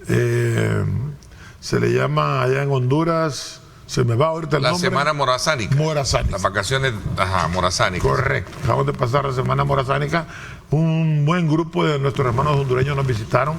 se le llama allá en Honduras, se me va ahorita el nombre. La semana morazánica. Morazánica. Las vacaciones, morazánicas. Correcto. Acabamos de pasar la semana morazánica. Un buen grupo de nuestros hermanos hondureños nos visitaron,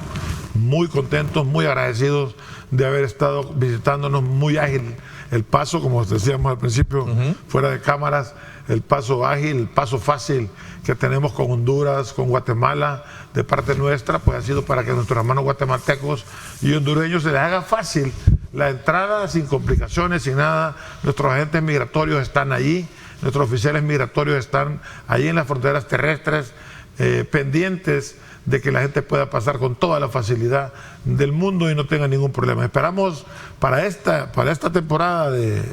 muy contentos, muy agradecidos de haber estado visitándonos, muy ágil el paso, como decíamos al principio, fuera de cámaras, el paso ágil, el paso fácil que tenemos con Honduras, con Guatemala, de parte nuestra, pues ha sido para que a nuestros hermanos guatemaltecos y hondureños se les haga fácil la entrada sin complicaciones, sin nada. Nuestros agentes migratorios están allí, nuestros oficiales migratorios están allí en las fronteras terrestres, pendientes de que la gente pueda pasar con toda la facilidad del mundo y no tenga ningún problema. Esperamos para esta temporada de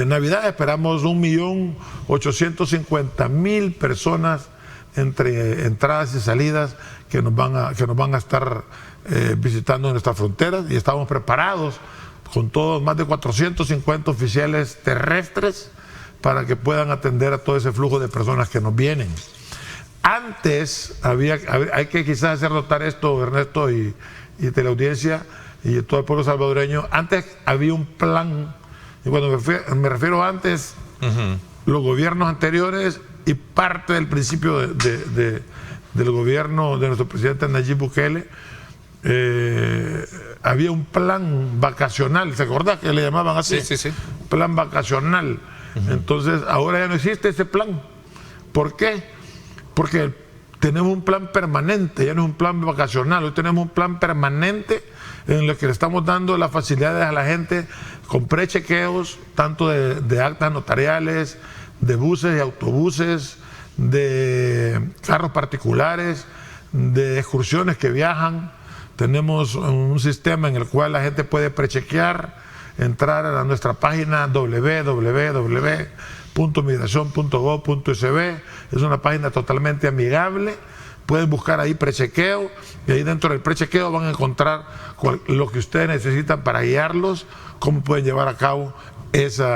Navidad, esperamos 1.850.000 personas entre entradas y salidas que nos van a estar visitando nuestras fronteras, y estamos preparados con todos más de 450 oficiales terrestres para que puedan atender a todo ese flujo de personas que nos vienen. Antes hay que quizás hacer notar esto, Ernesto y teleaudiencia, y de todo el pueblo salvadoreño. Antes había un plan, y cuando me refiero antes, los gobiernos anteriores y parte del principio del gobierno de nuestro presidente Nayib Bukele, había un plan vacacional, ¿se acuerda que le llamaban así? Sí. Plan vacacional. Entonces, ahora ya no existe ese plan. ¿Por qué? Porque tenemos un plan permanente, ya no es un plan vacacional, hoy tenemos un plan permanente en el que le estamos dando las facilidades a la gente con prechequeos, tanto de actas notariales, de buses y autobuses, de carros particulares, de excursiones que viajan. Tenemos un sistema en el cual la gente puede prechequear, entrar a nuestra página www.migracion.gov.sb. Es una página totalmente amigable. Pueden buscar ahí prechequeo y ahí dentro del prechequeo van a encontrar lo que ustedes necesitan para guiarlos, cómo pueden llevar a cabo ese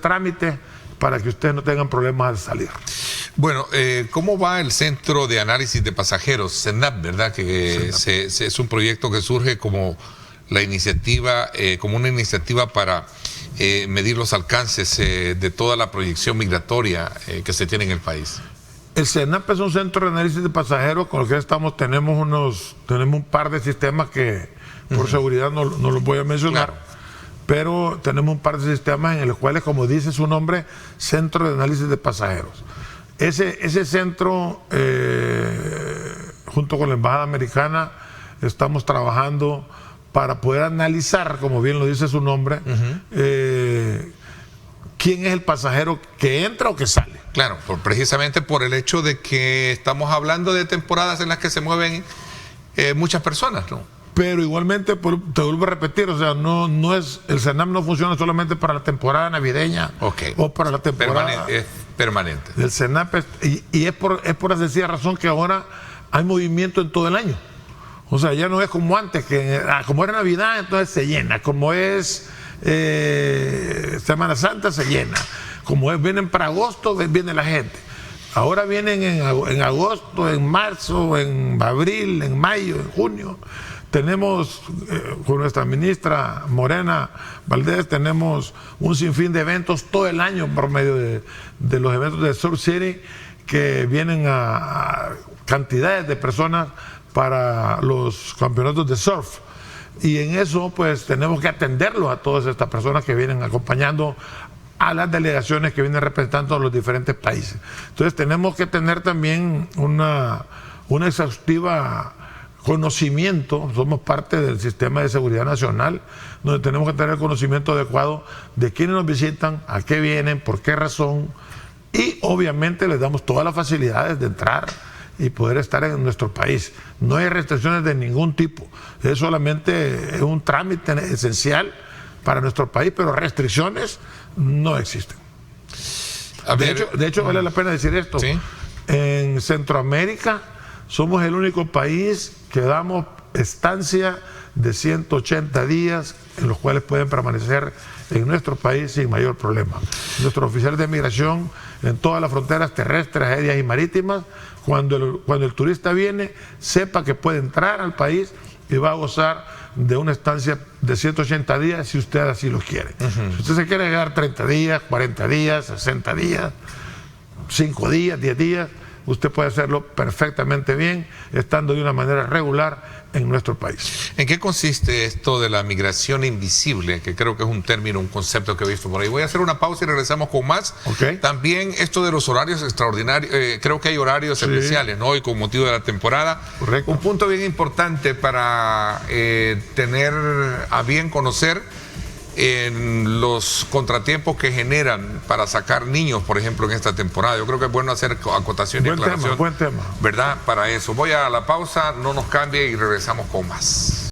trámite para que ustedes no tengan problemas al salir. Bueno, ¿cómo va el Centro de Análisis de Pasajeros, CENAP, verdad? Que es un proyecto que surge como la iniciativa, como una iniciativa para medir los alcances de toda la proyección migratoria que se tiene en el país. El CENAP es un centro de análisis de pasajeros con el que tenemos un par de sistemas que por seguridad no los voy a mencionar. Claro. Pero tenemos un par de sistemas en los cuales, como dice su nombre, Centro de Análisis de Pasajeros. Ese centro, junto con la Embajada Americana, estamos trabajando para poder analizar, como bien lo dice su nombre, quién es el pasajero que entra o que sale. Claro, precisamente por el hecho de que estamos hablando de temporadas en las que se mueven muchas personas, ¿no? Pero igualmente, te vuelvo a repetir, o sea, el CENAP no funciona solamente para la temporada navideña o para la temporada permanente. El CENAP es por la sencilla razón que ahora hay movimiento en todo el año. O sea, ya no es como antes, que como era Navidad, entonces se llena. Como es Semana Santa, se llena. Vienen para agosto, viene la gente. Ahora vienen en agosto, en marzo, en abril, en mayo, en junio. Tenemos, con nuestra ministra Morena Valdés, tenemos un sinfín de eventos todo el año por medio de los eventos de Surf City, que vienen a cantidades de personas para los campeonatos de surf. Y en eso, pues, tenemos que atenderlos a todas estas personas que vienen acompañando a las delegaciones que vienen representando a los diferentes países. Entonces, tenemos que tener también una exhaustiva conocimiento, somos parte del sistema de seguridad nacional, donde tenemos que tener el conocimiento adecuado de quiénes nos visitan, a qué vienen, por qué razón, y obviamente les damos todas las facilidades de entrar y poder estar en nuestro país. No hay restricciones de ningún tipo, es solamente un trámite esencial para nuestro país, pero restricciones no existen. De hecho, vale la pena decir esto. ¿Sí? En Centroamérica somos el único país que damos estancia de 180 días en los cuales pueden permanecer en nuestro país sin mayor problema. Nuestros oficiales de migración en todas las fronteras terrestres, aéreas y marítimas, cuando el turista viene, sepa que puede entrar al país y va a gozar de una estancia de 180 días si usted así lo quiere. Si usted se quiere quedar 30 días, 40 días, 60 días, 5 días, 10 días, usted puede hacerlo perfectamente bien, estando de una manera regular en nuestro país. ¿En qué consiste esto de la migración invisible? Que creo que es un término, un concepto que he visto por ahí. Voy a hacer una pausa y regresamos con más. También esto de los horarios extraordinarios, creo que hay horarios especiales, ¿no? Y con motivo de la temporada. Correcto. Un punto bien importante para tener a bien conocer en los contratiempos que generan para sacar niños, por ejemplo, en esta temporada. Yo creo que es bueno hacer acotación y aclaración. Buen tema. ¿Verdad? Para eso. Voy a la pausa, no nos cambie y regresamos con más.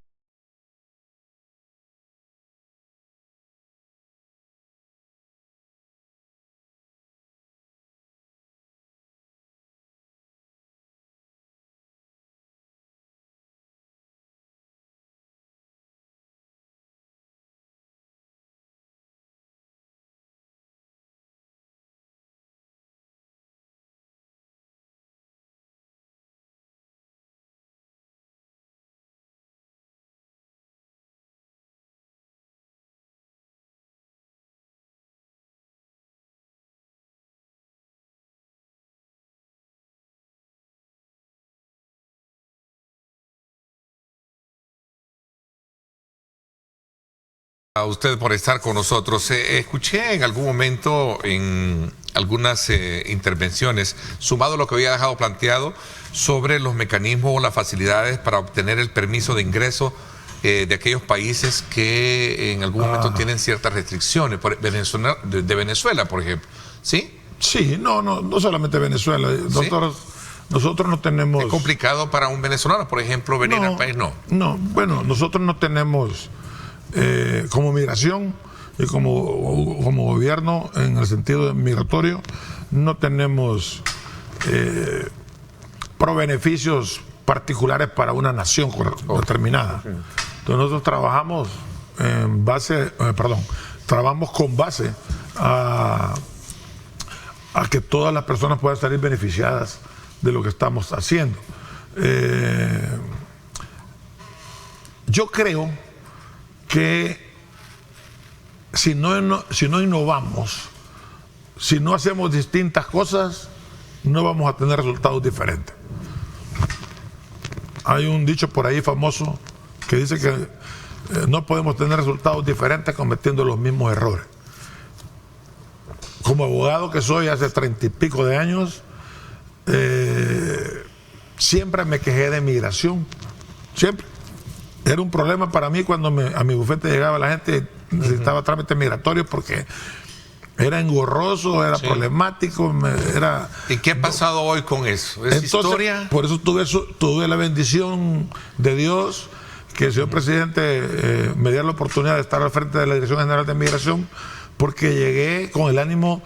A usted por estar con nosotros. Escuché en algún momento en algunas intervenciones, sumado a lo que había dejado planteado, sobre los mecanismos o las facilidades para obtener el permiso de ingreso de aquellos países que en algún momento tienen ciertas restricciones, de Venezuela, por ejemplo. ¿Sí? Sí, no solamente Venezuela. Nosotros no tenemos... ¿Es complicado para un venezolano, por ejemplo, venir al país? No, bueno, nosotros no tenemos... como migración y como gobierno en el sentido migratorio no tenemos beneficios particulares para una nación determinada. Entonces nosotros trabajamos trabajamos con base a que todas las personas puedan salir beneficiadas de lo que estamos haciendo. Yo creo que si no innovamos, si no hacemos distintas cosas, no vamos a tener resultados diferentes. Hay un dicho por ahí famoso que dice que no podemos tener resultados diferentes cometiendo los mismos errores. Como abogado que soy hace 30 y pico de años, siempre me quejé de migración, siempre. Era un problema para mí cuando a mi bufete llegaba la gente, necesitaba trámites migratorios porque era engorroso, era problemático, ¿Y qué ha pasado hoy con eso? ¿Es historia? Por eso tuve la bendición de Dios que el señor presidente me diera la oportunidad de estar al frente de la Dirección General de Migración, porque llegué con el ánimo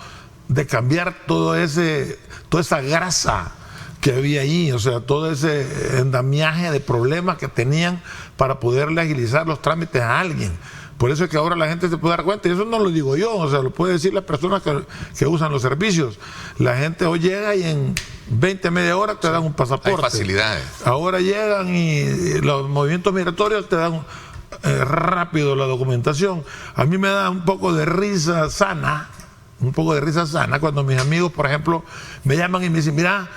de cambiar toda esa grasa que había allí, o sea, todo ese endamiaje de problemas que tenían para poderle agilizar los trámites a alguien. Por eso es que ahora la gente se puede dar cuenta, y eso no lo digo yo, o sea, lo puede decir las personas que usan los servicios. La gente hoy llega y en 20, media hora te dan un pasaporte. Hay facilidades. Ahora llegan y los movimientos migratorios te dan rápido la documentación. A mí me da un poco de risa sana cuando mis amigos, por ejemplo, me llaman y me dicen, mira,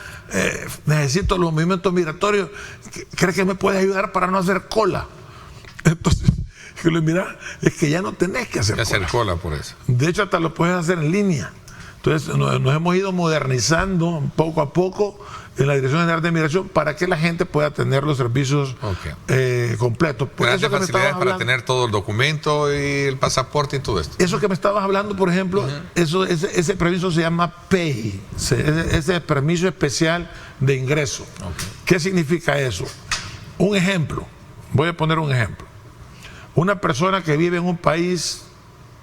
necesito los movimientos migratorios, ¿crees que me puedes ayudar para no hacer cola? Entonces, yo le digo, mira, es que ya no tenés que hacer cola por eso. De hecho, hasta lo puedes hacer en línea. Entonces, nos hemos ido modernizando poco a poco en la Dirección General de Migración para que la gente pueda tener los servicios completos. Por eso que facilidades para tener todo el documento y el pasaporte y todo esto. Eso que me estabas hablando, por ejemplo, ese permiso se llama PEI, ese permiso especial de ingreso. ¿Qué significa eso? Un ejemplo, voy a poner un ejemplo. Una persona que vive en un país,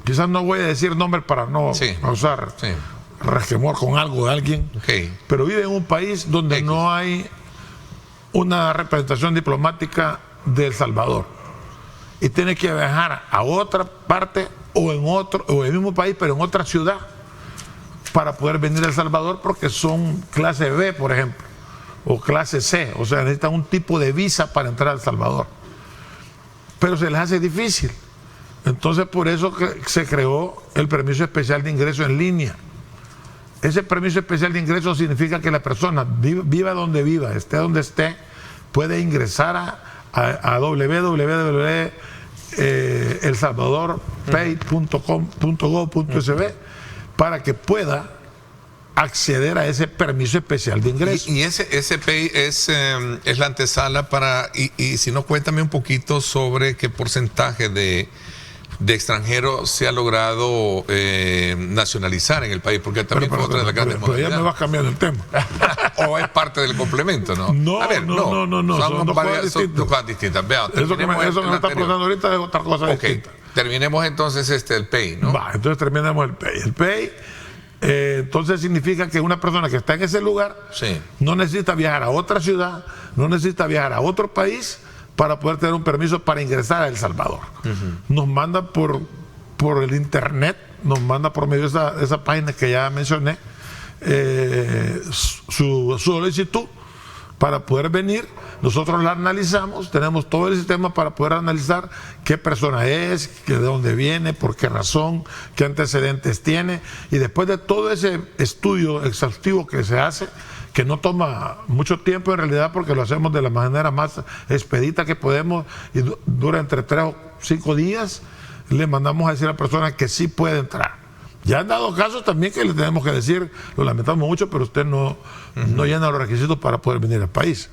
quizás no voy a decir nombre para no causar resquemor con algo de alguien, pero vive en un país donde no hay una representación diplomática de El Salvador y tiene que viajar a otra parte o en el mismo país pero en otra ciudad para poder venir a El Salvador, porque son clase B, por ejemplo, o clase C, o sea, necesitan un tipo de visa para entrar a El Salvador, pero se les hace difícil. Entonces, por eso que se creó el permiso especial de ingreso en línea. Ese permiso especial de ingreso significa que la persona, viva donde viva, esté donde esté, puede ingresar a www.elsalvadorpay.gov.sb para que pueda acceder a ese permiso especial de ingreso. Y ese PEI es la antesala para... Y si no, cuéntame un poquito sobre qué porcentaje de extranjeros se ha logrado nacionalizar en el país, porque también fue otra de las grandes modalidades. Pero ya me vas cambiando el tema. O es parte del complemento, ¿no? No, a ver, no. Son dos cosas distintas. Vea, eso que me está preguntando ahorita es otra cosa distinta. Terminemos entonces el PEI, ¿no? Entonces terminemos el PEI. El PEI, entonces significa que una persona que está en ese lugar no necesita viajar a otra ciudad, no necesita viajar a otro país para poder tener un permiso para ingresar a El Salvador. Nos manda por el internet, nos manda por medio de esa página que ya mencioné, su solicitud para poder venir. Nosotros la analizamos, tenemos todo el sistema para poder analizar qué persona es, de dónde viene, por qué razón, qué antecedentes tiene, y después de todo ese estudio exhaustivo que se hace, que no toma mucho tiempo en realidad, porque lo hacemos de la manera más expedita que podemos y dura entre 3 o 5 días. le mandamos a decir a la persona que sí puede entrar. Ya han dado casos también que le tenemos que decir, lo lamentamos mucho, pero usted no llena los requisitos para poder venir al país.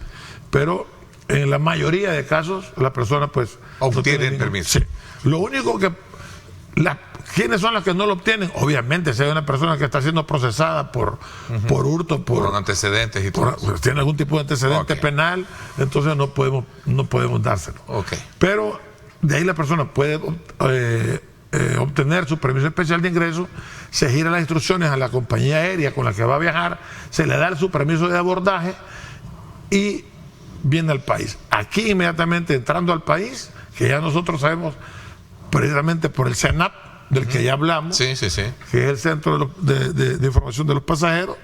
Pero en la mayoría de casos, la persona pues obtiene el permiso. Sí. Lo único que... ¿Quiénes son las que no lo obtienen? Obviamente, si hay una persona que está siendo procesada por hurto, por antecedentes y todo. Tiene algún tipo de antecedente penal, entonces no podemos dárselo. Pero de ahí la persona puede obtener su permiso especial de ingreso, se gira las instrucciones a la compañía aérea con la que va a viajar, se le da su permiso de abordaje y viene al país. Aquí inmediatamente entrando al país, que ya nosotros sabemos precisamente por el CENAP, del que ya hablamos, que es el Centro de Información de los Pasajeros,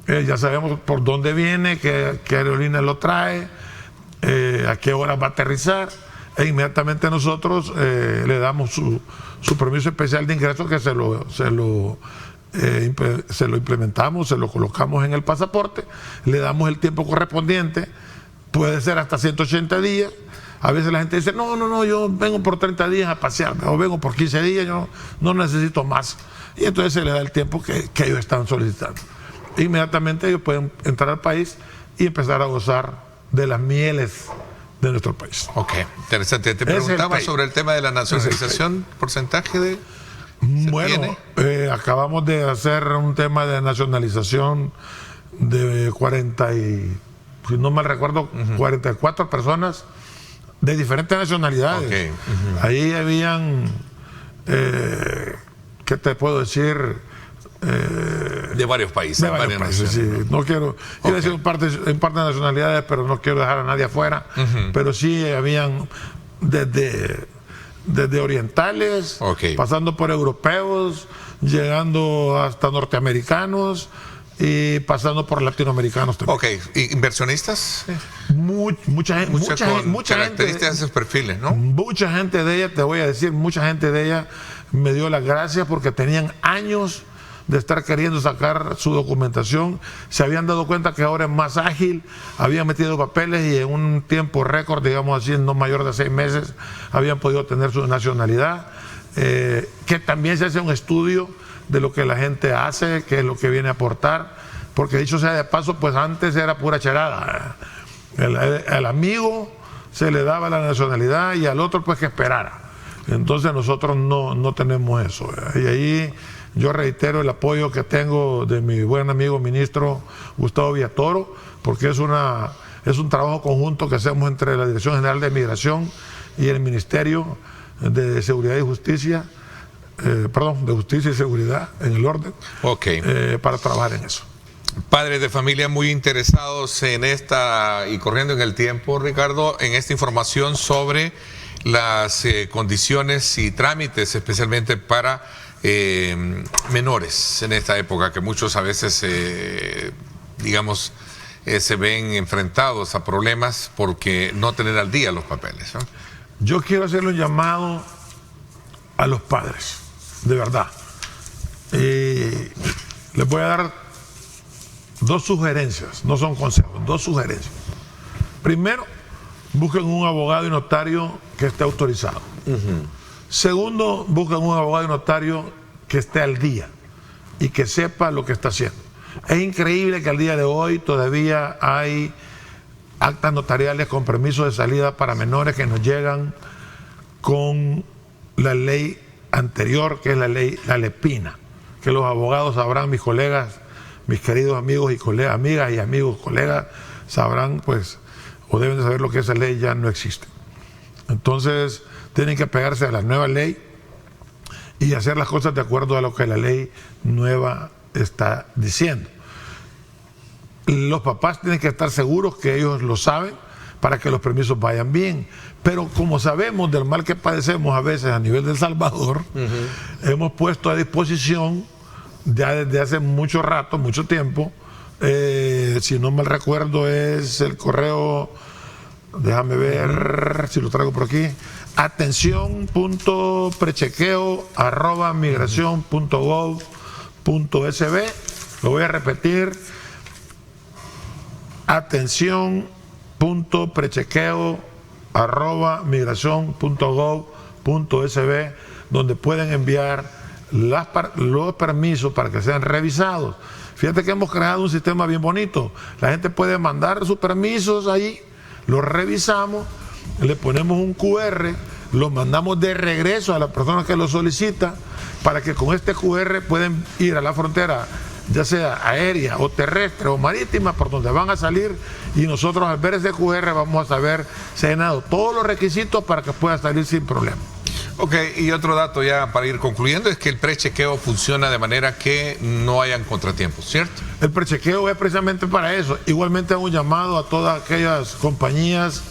ya sabemos por dónde viene, qué aerolínea lo trae, a qué hora va a aterrizar, e inmediatamente nosotros le damos su permiso especial de ingreso, que se lo implementamos, se lo colocamos en el pasaporte, le damos el tiempo correspondiente, puede ser hasta 180 días. A veces la gente dice, no, yo vengo por 30 días a pasearme, o vengo por 15 días, yo no necesito más. Y entonces se le da el tiempo que ellos están solicitando. Inmediatamente ellos pueden entrar al país y empezar a gozar de las mieles de nuestro país. Ok, interesante. Te preguntaba sobre el tema de la nacionalización, porcentaje de... Bueno, acabamos de hacer un tema de nacionalización de 40 y, si no mal recuerdo, 44 personas de diferentes nacionalidades. Ahí habían, ¿qué te puedo decir? De varios países. De varios países, sí. No quiero decir en parte de nacionalidades, pero no quiero dejar a nadie afuera. Pero sí habían desde orientales, pasando por europeos, llegando hasta norteamericanos y pasando por latinoamericanos también. ¿Inversionistas? Mucha características de esos perfiles, ¿no? Mucha gente de ella, te voy a decir, mucha gente de ella me dio las gracias porque tenían años de estar queriendo sacar su documentación, se habían dado cuenta que ahora es más ágil, habían metido papeles y en un tiempo récord, digamos así, no mayor de 6 meses, habían podido tener su nacionalidad, que también se hace un estudio de lo que la gente hace, qué es lo que viene a aportar, porque dicho sea de paso, pues antes era pura charada. Al amigo se le daba la nacionalidad y al otro pues que esperara. Entonces nosotros no tenemos eso. Y ahí yo reitero el apoyo que tengo de mi buen amigo ministro Gustavo Villatoro, porque es un trabajo conjunto que hacemos entre la Dirección General de Migración y el Ministerio de Seguridad y Justicia, de Justicia y Seguridad en el orden, para trabajar en eso. Padres de familia muy interesados en esta, y corriendo en el tiempo, Ricardo, en esta información sobre las condiciones y trámites, especialmente para menores en esta época, que muchos a veces, se ven enfrentados a problemas porque no tener al día los papeles, ¿no? Yo quiero hacerle un llamado a los padres, de verdad. Les voy a dar 2 sugerencias, no son consejos, 2 sugerencias. Primero, busquen un abogado y notario que esté autorizado. Segundo, busquen un abogado y notario que esté al día y que sepa lo que está haciendo. Es increíble que al día de hoy todavía hay actas notariales con permiso de salida para menores que nos llegan con la ley anterior, que es la ley, la LEPINA, que los abogados sabrán, mis colegas, mis queridos amigos y colegas, amigas y amigos, colegas, sabrán pues, o deben de saber lo que esa ley ya no existe. Entonces, tienen que pegarse a la nueva ley y hacer las cosas de acuerdo a lo que la ley nueva está diciendo. Los papás tienen que estar seguros que ellos lo saben para que los permisos vayan bien. Pero como sabemos del mal que padecemos a veces a nivel de El Salvador, hemos puesto a disposición ya desde hace mucho rato, mucho tiempo, si no mal recuerdo es el correo, déjame ver si lo traigo por aquí, atención.prechequeo@migracion.gov.sb. Lo voy a repetir, atención.prechequeo@migracion.gov.sb, donde pueden enviar los permisos para que sean revisados. Fíjate que hemos creado un sistema bien bonito. La gente puede mandar sus permisos ahí, los revisamos, le ponemos un QR, los mandamos de regreso a la persona que lo solicita, para que con este QR pueden ir a la frontera, ya sea aérea o terrestre o marítima, por donde van a salir, y nosotros al ver ese QR vamos a saber si han llenado todos los requisitos para que pueda salir sin problema. Ok, y otro dato ya para ir concluyendo es que el prechequeo funciona de manera que no hayan contratiempos, ¿cierto? El prechequeo es precisamente para eso. Igualmente hago un llamado a todas aquellas compañías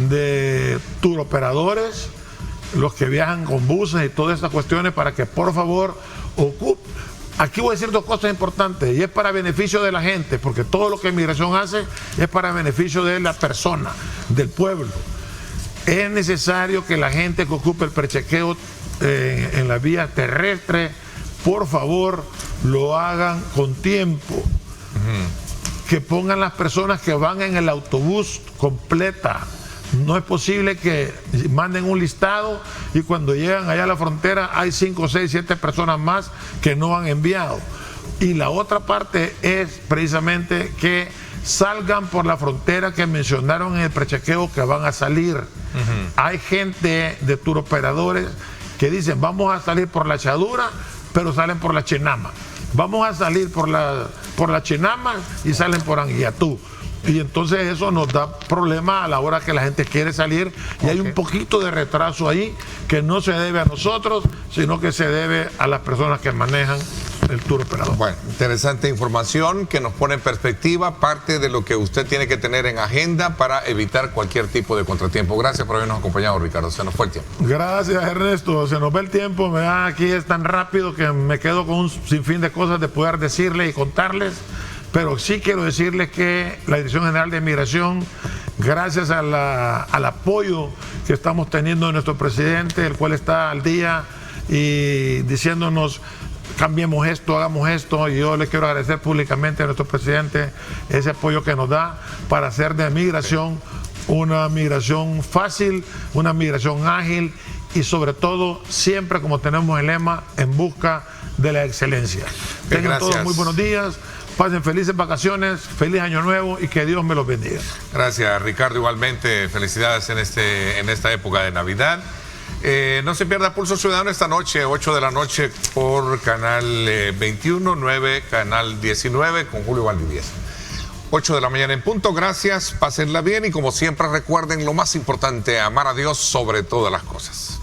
de tour operadores, los que viajan con buses y todas estas cuestiones, para que por favor ocupen. Aquí voy a decir dos cosas importantes, y es para beneficio de la gente, porque todo lo que Inmigración hace es para beneficio de la persona, del pueblo. Es necesario que la gente que ocupe el prechequeo en la vía terrestre, por favor, lo hagan con tiempo. Que pongan las personas que van en el autobús completa. No es posible que manden un listado y cuando llegan allá a la frontera hay 5, 6, 7 personas más que no han enviado. Y la otra parte es precisamente que salgan por la frontera que mencionaron en el prechequeo que van a salir. Hay gente de tour operadores que dicen vamos a salir por la Chadura, pero salen por la Chinama. Vamos a salir por la Chinama y salen por Anguiatú. Y entonces eso nos da problema a la hora que la gente quiere salir, y hay un poquito de retraso ahí que no se debe a nosotros, sino que se debe a las personas que manejan el tour operador. Bueno, interesante información que nos pone en perspectiva parte de lo que usted tiene que tener en agenda para evitar cualquier tipo de contratiempo. Gracias por habernos acompañado, Ricardo. Se nos fue el tiempo. Gracias, Ernesto. Se nos va el tiempo. Aquí es tan rápido que me quedo con un sinfín de cosas de poder decirles y contarles. Pero sí quiero decirles que la Dirección General de Migración, gracias al apoyo que estamos teniendo de nuestro presidente, el cual está al día y diciéndonos cambiemos esto, hagamos esto, y yo le quiero agradecer públicamente a nuestro presidente ese apoyo que nos da para hacer de migración una migración fácil, una migración ágil y sobre todo siempre, como tenemos el lema, en busca de la excelencia. Tengan todos muy buenos días. Pasen felices vacaciones, feliz año nuevo y que Dios me los bendiga. Gracias, Ricardo. Igualmente, felicidades en esta época de Navidad. No se pierda Pulso Ciudadano esta noche, 8 de la noche por Canal 21, 9, Canal 19 con Julio Valdivieso. 8 de la mañana en punto. Gracias, pásenla bien y como siempre recuerden lo más importante, amar a Dios sobre todas las cosas.